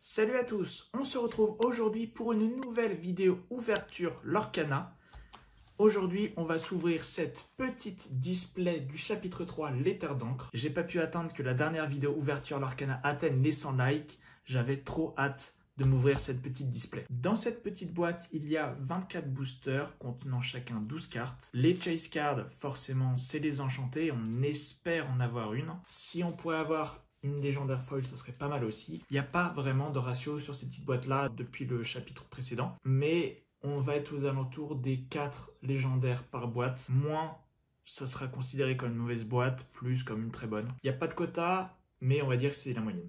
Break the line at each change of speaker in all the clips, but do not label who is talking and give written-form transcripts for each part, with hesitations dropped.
Salut à tous, on se retrouve aujourd'hui pour une nouvelle vidéo ouverture Lorcana. Aujourd'hui, on va s'ouvrir cette petite display du chapitre 3, les terres d'encre. J'ai pas pu attendre que la dernière vidéo ouverture Lorcana atteigne les 100 likes. J'avais trop hâte de m'ouvrir cette petite display. Dans cette petite boîte, il y a 24 boosters contenant chacun 12 cartes. Les chase cards, forcément, c'est les enchantés. On espère en avoir une. Si on pourrait avoir une légendaire foil, ça serait pas mal aussi. Il n'y a pas vraiment de ratio sur ces petites boîtes-là depuis le chapitre précédent. Mais on va être aux alentours des 4 légendaires par boîte. Moins, ça sera considéré comme une mauvaise boîte, plus comme une très bonne. Il n'y a pas de quota, mais on va dire que c'est la moyenne.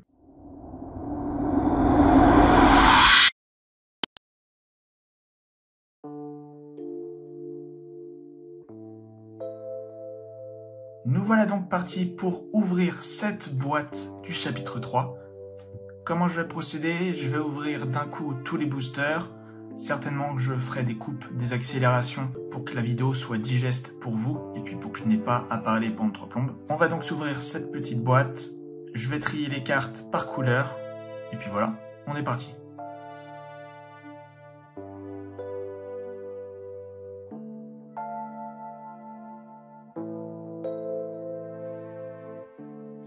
Nous voilà donc partis pour ouvrir cette boîte du chapitre 3. Comment je vais procéder? Je vais ouvrir d'un coup tous les boosters. Certainement que je ferai des coupes, des accélérations pour que la vidéo soit digeste pour vous et puis pour que je n'ai pas à parler pendant 3 plombes. On va donc s'ouvrir cette petite boîte. Je vais trier les cartes par couleur. Et puis voilà, on est parti.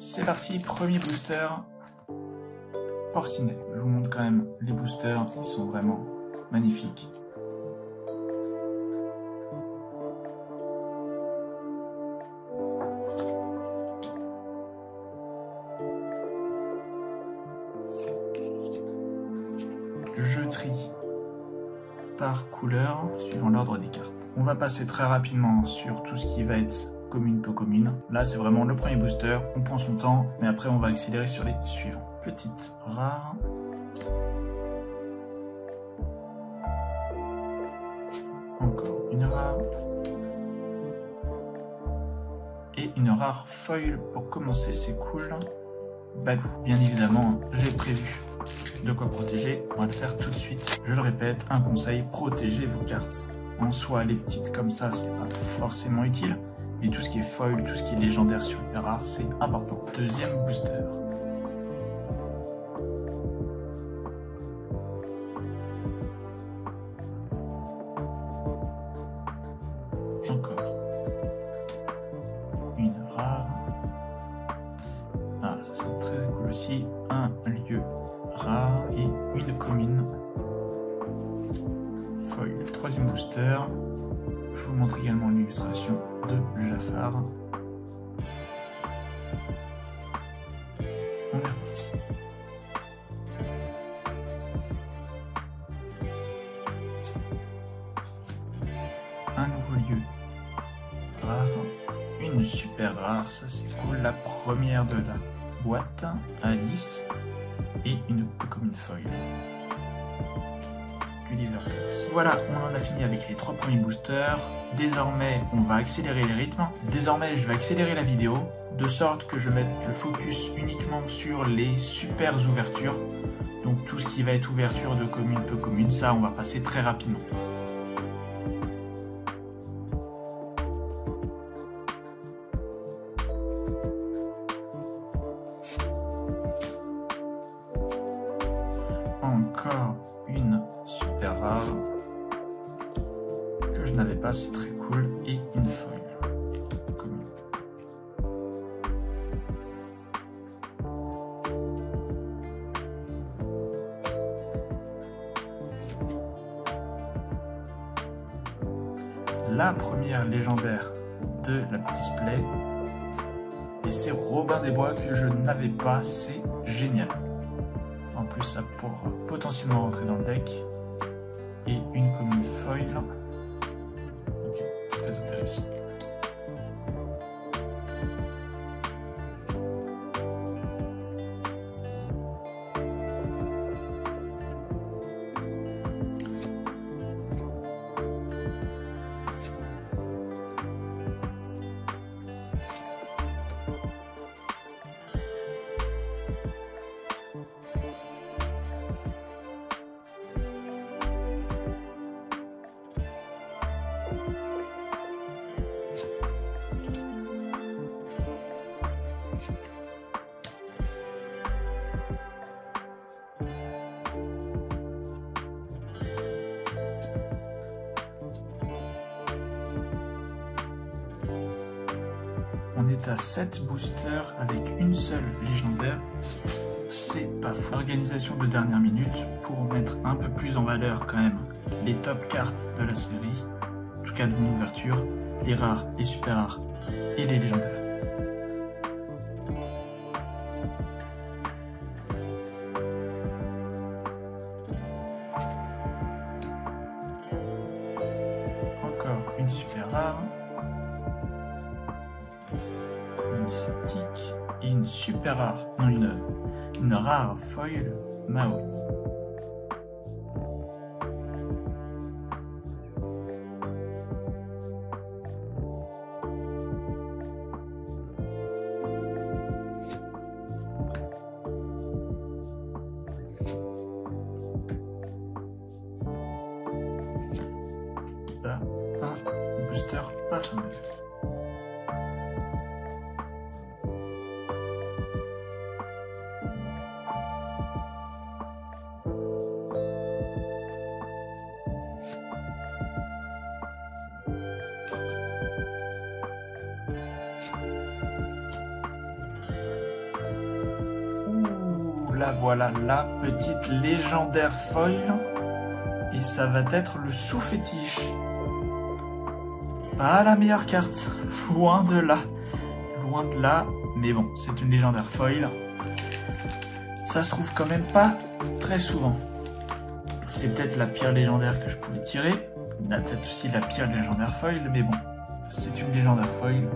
C'est parti, premier booster, Porcinet. Je vous montre quand même les boosters, ils sont vraiment magnifiques. Je trie par couleur, suivant l'ordre des cartes. On va passer très rapidement sur tout ce qui va être commune, peu commune. Là, c'est vraiment le premier booster. On prend son temps, mais après, on va accélérer sur les suivants. Petite rare. Encore une rare. Et une rare foil pour commencer, c'est cool. Balou. Bien évidemment, j'ai prévu de quoi protéger. On va le faire tout de suite. Je le répète, un conseil, protégez vos cartes. En soi, les petites comme ça, c'est pas forcément utile. Et tout ce qui est foil, tout ce qui est légendaire super rare, c'est important. Deuxième booster. Encore. Une rare. Ah, ça c'est très cool aussi. Un lieu rare et une commune. Foil. Troisième booster. Je vous montre également l'illustration de Jafar. On est reparti. Un nouveau lieu rare, une super rare, ça c'est cool. La première de la boîte, Alice, et une commune foil. Voilà, on en a fini avec les 3 premiers boosters. Désormais, on va accélérer les rythmes. Désormais, je vais accélérer la vidéo, de sorte que je mette le focus uniquement sur les super ouvertures. Donc tout ce qui va être ouverture de commune, peu commune, ça on va passer très rapidement. Encore une super rare que je n'avais pas, c'est très cool, et une foil commune. La première légendaire de la display, et c'est Robin des Bois que je n'avais pas, c'est génial. En plus, ça pourra potentiellement rentrer dans le deck. Et une commune foil. Ok, très intéressant. est à 7 boosters avec une seule légendaire. C'est pas fou. Organisation de dernière minute pour mettre un peu plus en valeur quand même les top cartes de la série. En tout cas de mon ouverture, les rares, les super rares et les légendaires. Encore une super rare. Une mythique et une super rare. Non, une rare foil Maui. Là, un booster pas fameux. Là voilà la petite légendaire foil et ça va être le sous-fétiche. Pas la meilleure carte, loin de là, mais bon, c'est une légendaire foil. Ça se trouve quand même pas très souvent. C'est peut-être la pire légendaire que je pouvais tirer, peut-être aussi la pire légendaire foil, mais bon, c'est une légendaire foil,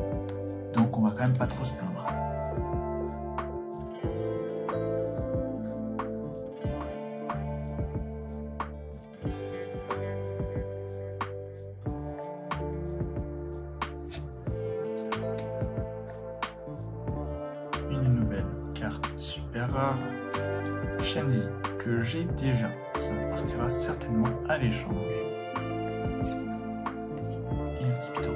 donc on va quand même pas trop se plaindre. Super rare Shenzi que j'ai déjà, ça partira certainement à l'échange. Et un petit piton.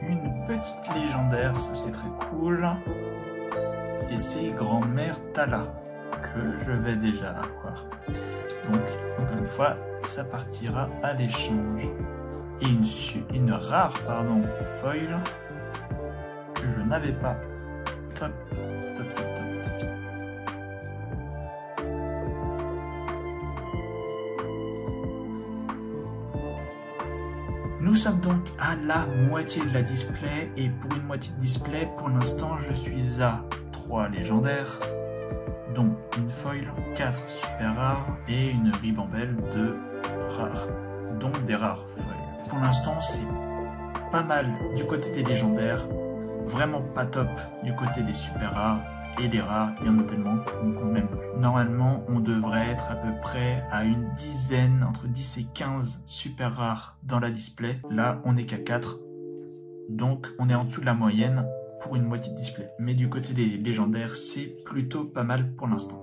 Une petite légendaire, ça c'est très cool. Et c'est Grand-mère Tala que je vais déjà avoir. Donc, encore une fois, ça partira à l'échange. Et une rare foil que je n'avais pas. Top. Nous sommes donc à la moitié de la display et pour une moitié de display, pour l'instant, je suis à 3 légendaires, dont une foil, 4 super rares et une ribambelle de rares, dont des rares foils. Pour l'instant, c'est pas mal du côté des légendaires, vraiment pas top du côté des super rares et des rares, il y en a tellement qu'on compte même plus. Normalement, on devrait être à peu près à une dizaine, entre 10 et 15 super rares dans la display. Là, on n'est qu'à 4, donc on est en dessous de la moyenne pour une moitié de display. Mais du côté des légendaires, c'est plutôt pas mal pour l'instant.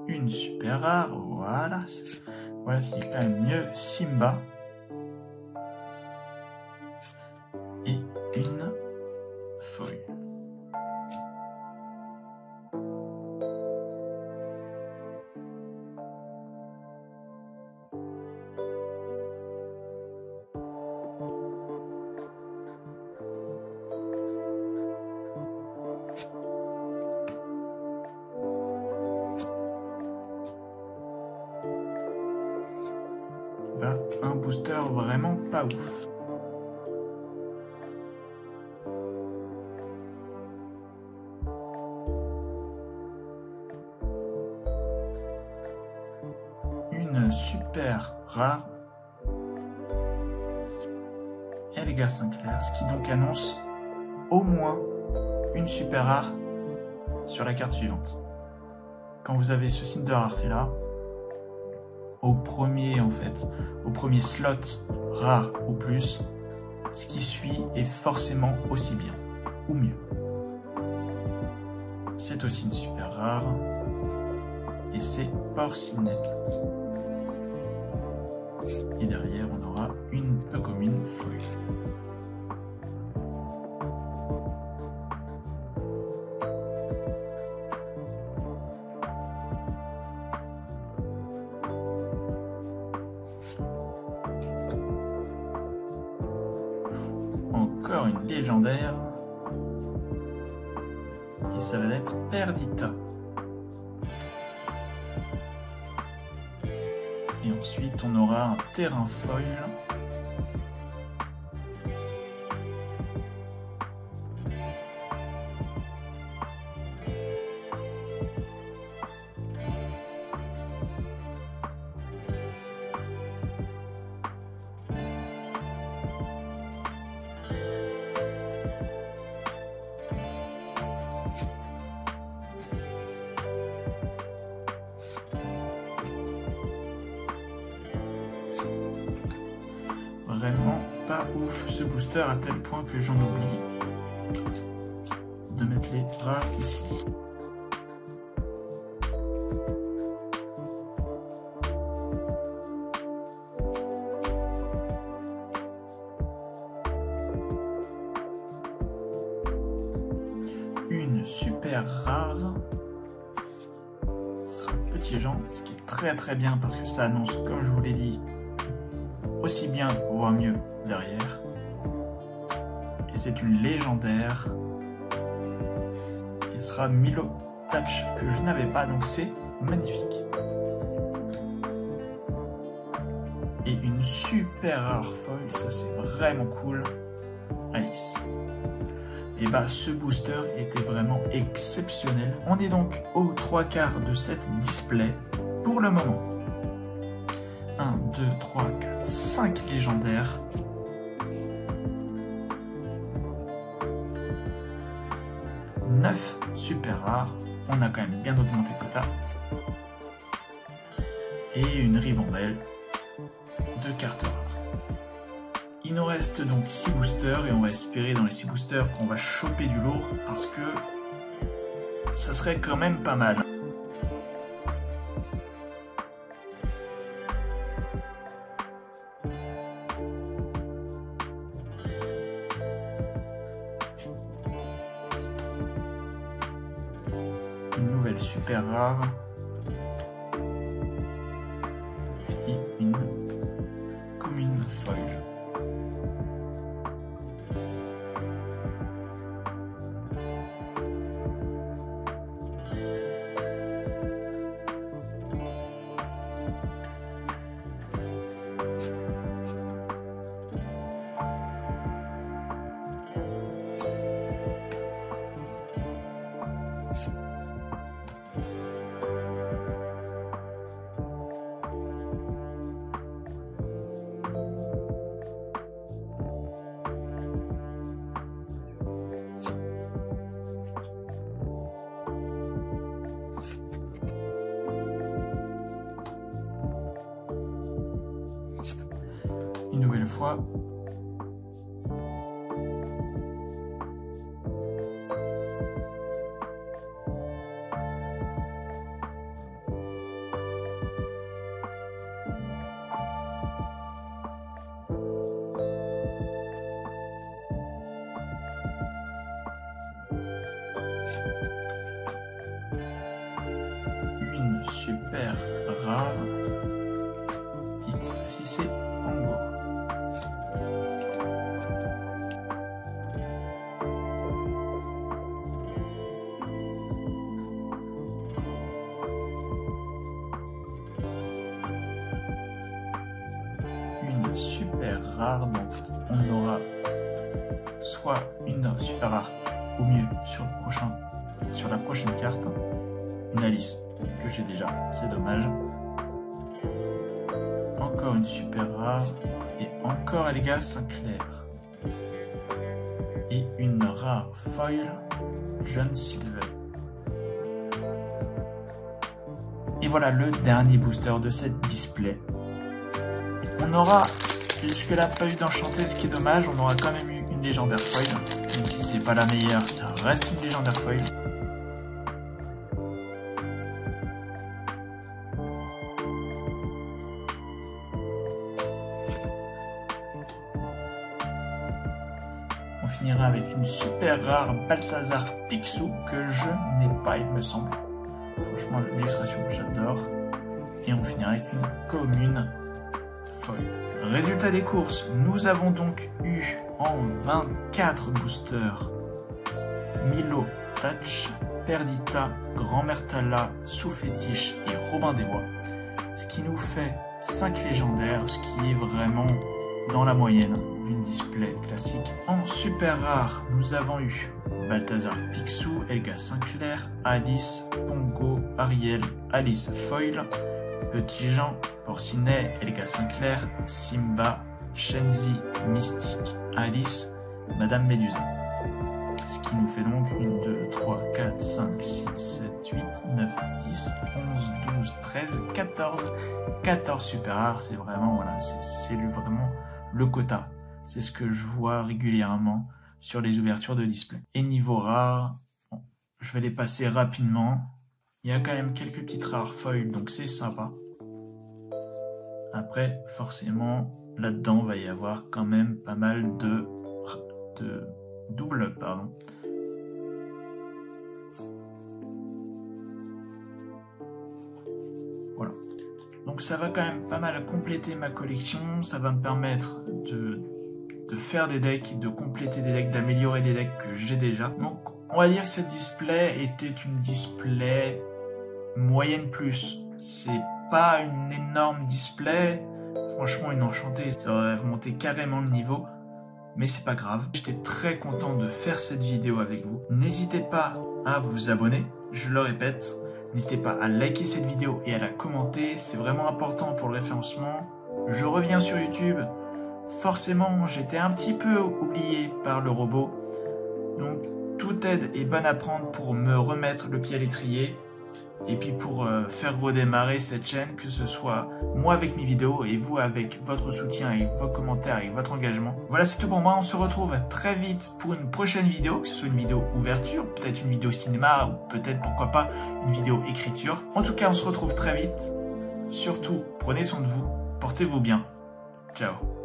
Une super rare, voilà. Voici quand même mieux Simba. Et une feuille. Un booster vraiment pas ouf. Une super rare Elgar Sinclair, ce qui donc annonce au moins une super rare sur la carte suivante. Quand vous avez ce signe de rareté là, au premier slot rare ou plus, ce qui suit est forcément aussi bien ou mieux. C'est aussi une super rare. et c'est Porcinelle. Et derrière, on aura une peu commune folle. Encore une légendaire. Et ça va être Perdita. Et ensuite, on aura un terrain foil. Vraiment pas ouf ce booster à tel point que j'en oublie de mettre les rares ici. Une super rare. Ce sera Petit Jean, ce qui est très bien parce que ça annonce, comme je vous l'ai dit, aussi bien, voire mieux derrière. Et c'est une légendaire. Il sera Milo Touch que je n'avais pas, donc c'est magnifique. Et une super rare foil, ça c'est vraiment cool. Alice. Et bah ce booster était vraiment exceptionnel. On est donc aux 3/4 de cette display pour le moment. 1, 2, 3, 4, 5 légendaires. « 9 super rares. On a quand même bien augmenté le quota. Et une ribambelle de cartes rares. Il nous reste donc 6 boosters et on va espérer dans les 6 boosters qu'on va choper du lourd parce que ça serait quand même pas mal. Une nouvelle super rare et une commune foil. Une nouvelle fois. Une super rare. Et cette fois-ci c'est Ango. Une super rare, donc on aura soit une super rare ou mieux sur la prochaine carte, une Alice que j'ai déjà, c'est dommage. Encore une super rare et encore Elga Sinclair et une rare foil Jeune Sylvain. Et voilà le dernier booster de cette display. On aura jusque-là pas eu d'enchanté, ce qui est dommage. On aura quand même eu une légendaire foil. Même si c'est pas la meilleure, ça reste une légendaire foil. finira avec une super rare Balthazar Picsou que je n'ai pas, il me semble. Franchement, l'illustration, j'adore. Et on finira avec une commune folle. Résultat des courses, nous avons donc eu en 24 boosters Milo, Touch, Perdita, Grand-Mère Tala, Soufétiche et Robin des Bois. Ce qui nous fait 5 légendaires, ce qui est vraiment dans la moyenne d'une display classique. En super rare, nous avons eu Balthazar Picsou, Elga Sinclair, Alice, Pongo, Ariel, Alice Foil, Petit Jean, Porcinet, Elga Sinclair, Simba, Shenzi, Mystique, Alice, Madame Médusa. Ce qui nous fait donc 1, 2, 3, 4, 5, 6, 7, 8, 9, 10, 11, 12, 13, 14 super rares. C'est vraiment, voilà, c'est vraiment le quota. C'est ce que je vois régulièrement sur les ouvertures de display. Et niveau rare, bon, je vais les passer rapidement. Il y a quand même quelques petites rares foils, donc c'est sympa. Après, forcément, là-dedans, va y avoir quand même pas mal de double, pardon. Voilà. Donc ça va quand même pas mal compléter ma collection. Ça va me permettre de faire des decks, de compléter des decks, d'améliorer des decks que j'ai déjà. Donc on va dire que cette display était une display moyenne plus. C'est pas une énorme display. Franchement, une enchantée, ça aurait remonté carrément le niveau. Mais c'est pas grave. J'étais très content de faire cette vidéo avec vous. N'hésitez pas à vous abonner, je le répète. N'hésitez pas à liker cette vidéo et à la commenter. C'est vraiment important pour le référencement. Je reviens sur YouTube. Forcément, j'étais un petit peu oublié par le robot. Donc, toute aide est bonne à prendre pour me remettre le pied à l'étrier. Et puis pour faire redémarrer cette chaîne, que ce soit moi avec mes vidéos et vous avec votre soutien et vos commentaires et votre engagement. Voilà, c'est tout pour moi. On se retrouve très vite pour une prochaine vidéo, que ce soit une vidéo ouverture, peut-être une vidéo cinéma ou peut-être, pourquoi pas, une vidéo écriture. En tout cas, on se retrouve très vite. Surtout, prenez soin de vous, portez-vous bien. Ciao.